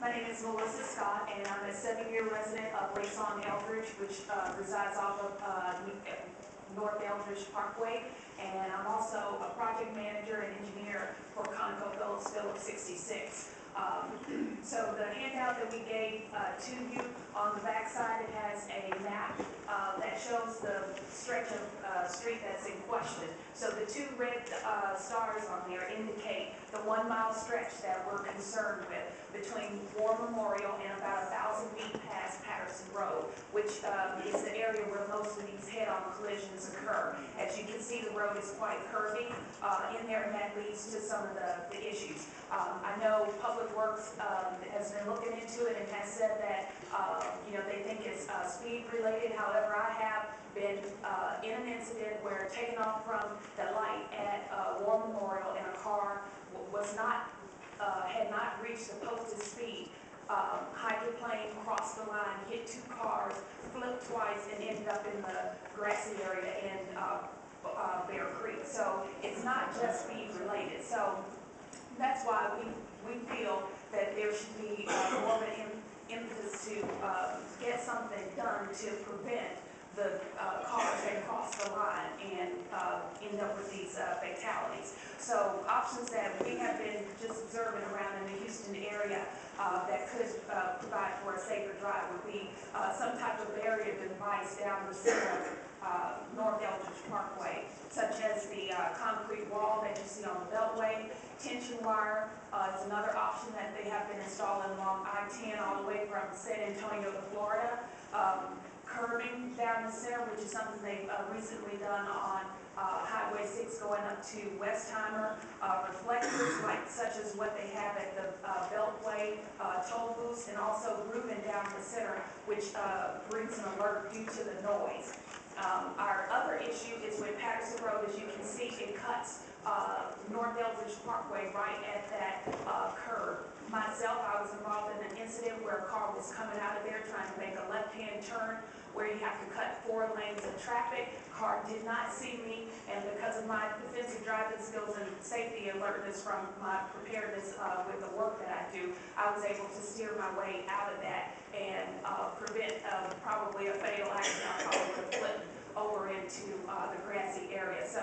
My name is Melissa Scott, and I'm a 7-year resident of Lason Eldridge, which resides off of North Eldridge Parkway. And I'm also a project manager and engineer for ConocoPhillips Phillips 66. So the handout that we gave to you on the backside, it has a map that shows the stretch of street that's in question. So the two red stars on there indicate the 1 mile stretch that we're concerned with between War Memorial and about 1,000 feet past Patterson Road, which is the area where most of these head-on collisions occur. As you can see, the road is quite curvy in there, and that leads to some of the issues. I know Public Works has been looking into it and has said that they think it's speed related. However, I have been in an incident where taken off from the light at War Memorial and a car had not reached the posted speed. Hydroplane crossed the line, hit 2 cars, flipped twice, and ended up in the grassy area in Bear Creek. So it's not just speed related. So that's why we feel that there should be more of an impetus to get something done to prevent the cars that cross the line and end up with these fatalities. So options that we have been just observing around in the Houston area that could provide for a safer drive would be some type of barrier device down the center North Eldridge Parkway, such as the concrete wall that you see on the Beltway. Tension wire is another option that they have been installing along I-10 all the way from San Antonio to Florida. Curbing down the center, which is something they've recently done on Highway 6 going up to Westheimer. Reflectors such as what they have at the Beltway toll booths, and also grooving down the center, which brings an alert due to the noise. Our other issue is with Patterson Road. As you can see, it cuts North Eldridge Parkway right at that curve. Myself, I was involved in an incident where a car was coming out of there trying to make a left-hand turn where you have to cut 4 lanes of traffic. Car did not see me, and because of my defensive driving skills and safety alertness from my preparedness with the work that I do, I was able to steer my way out of that and prevent probably a fatal accident. I probably would have flipped over into the grassy area. So,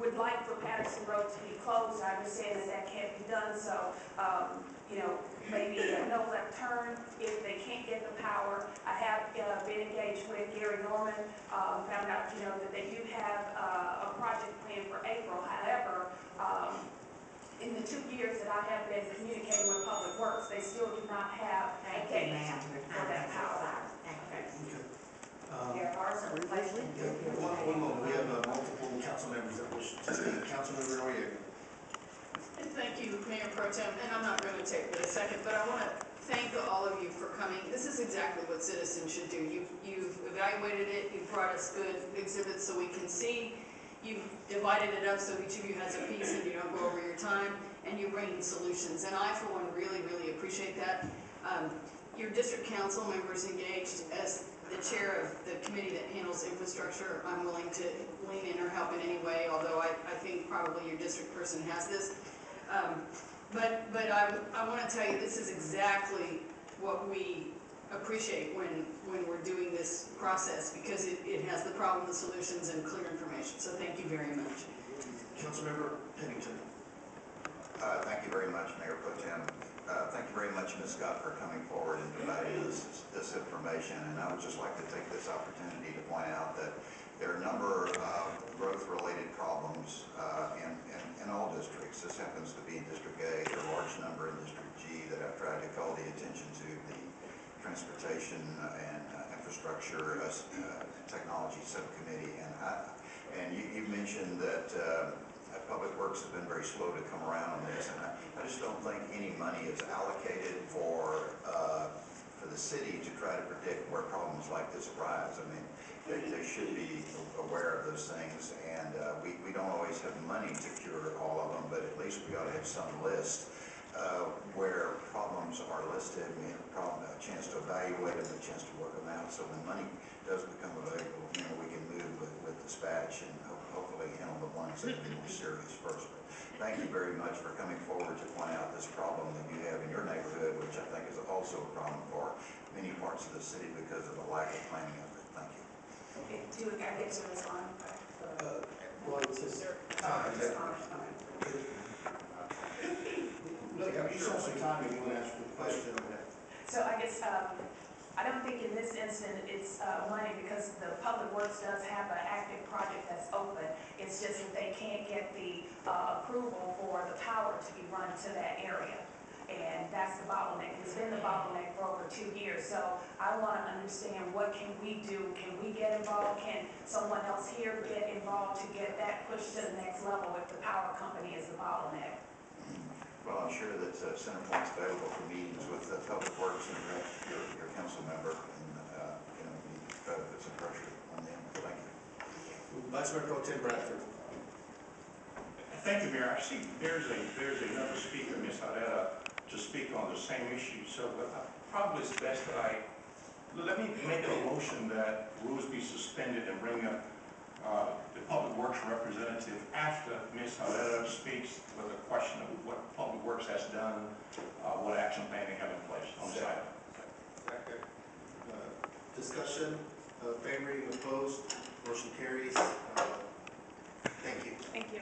would like for Patterson Road to be closed. I understand that can't be done. So, maybe a no left turn if they can't get the power. I have been engaged with Gary Norman, found out, that they do have a project plan for April. However, in the 2 years that I have been communicating with Public Works, they still do not have a date for that power. There are some questions. One moment. We have multiple council members that wish to speak. Councilmember Noriega. Thank you, Mayor Pro Tem, and I'm not going to take but a second, but I want to thank all of you for coming. This is exactly what citizens should do. You've evaluated it, you've brought us good exhibits so we can see, you've divided it up so each of you has a piece and you don't go over your time, and you're bringing solutions. And I, for one, really, really appreciate that. Your district council members engaged. As the chair of the committee that handles infrastructure, I'm willing to lean in or help in any way, although I think probably your district person has this. But I want to tell you, this is exactly what we appreciate when we're doing this process, because it has the problem, the solutions, and clear information. So thank you very much. Councilmember Pennington. Thank you very much, Mayor Pro Tem. Thank you very much, Ms. Scott, for coming forward and providing this information. And I would just like to take this opportunity to point out that there are a number of growth-related problems in all districts. This happens to be in District A. There are a large number in District G that I've tried to call the attention to, the Transportation and Infrastructure Technology Subcommittee. And you mentioned that Public Works has been very slow to come around on this, and I just don't think any money is allocated for the city to try to predict where problems like this arise. I mean, they should be aware of those things, and we don't always have money to cure all of them, but at least we ought to have some list where problems are listed, a chance to evaluate them, a chance to work them out, so when money does become available, we can move with dispatch and hopefully handle the ones that are more serious first. But thank you very much for coming forward to point out this problem that you have in your neighborhood, which I think is also a problem for many parts of the city because of the lack of planning of it. Thank you. Okay, I get to respond? Well, it's just time. Look, you still have some time if you want to ask a question. So I guess, I don't think in this instance it's money because the Public Works does have an active project that's open. It's just that they can't get the approval for the power to be run to that area. And that's the bottleneck. It's been the bottleneck for over 2 years. So I want to understand, what can we do? Can we get involved? Can someone else here get involved to get that pushed to the next level if the power company is the bottleneck? Well, I'm sure that CenterPoint's available for meetings with Public Works and your council member, and we try to put some pressure on them. Thank you. Vice Mayor Pro Tem Bradford. Thank you, Mayor. I see there's another speaker, Ms. Harrera, to speak on the same issue. So probably it's best that let me make a motion that rules be suspended and bring up the Public Works representative after Ms. Herrera speaks with a question of what Public Works has done, what action plan they have in place on the site. Discussion, favoring, opposed, motion carries. Thank you. Thank you.